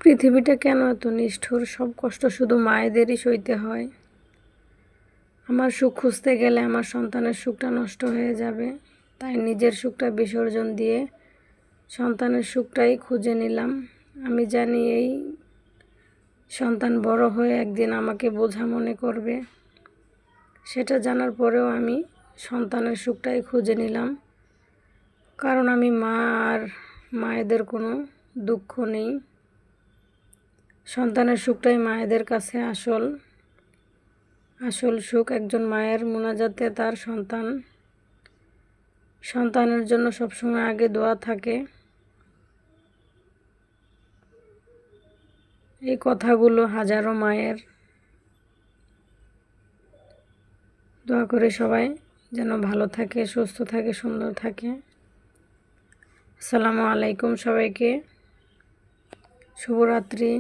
পৃথিবীটা কেন এত নিষ্ঠুর? সব কষ্ট শুধু মায়েদেরই সইতে হয়। আমার সুখ খুঁজতে গেলে আমার সন্তানের সুখটা নষ্ট হয়ে যাবে, তাই নিজের সুখটা বিসর্জন দিয়ে সন্তানের সুখটাই খুঁজে নিলাম। আমি জানি এই সন্তান বড় হয়ে একদিন আমাকে বোঝা মনে করবে। সেটা জানার পরেও আমি সন্তানের সুখটাই খুঁজে নিলাম, কারণ আমি মা, আর মায়েদের কোনো দুঃখ নেই। সন্তানের সুখটাই মায়েদের কাছে আসল সুখ। একজন মায়ের মোনাজাতে তার সন্তানের জন্য সবসময় আগে দোয়া থাকে। এই কথাগুলো হাজারো মায়ের। দোয়া করে সবাই যেন ভালো থাকে, সুস্থ থাকে, সুন্দর থাকে। আসসালামু আলাইকুম সবাইকে, শুভরাত্রি।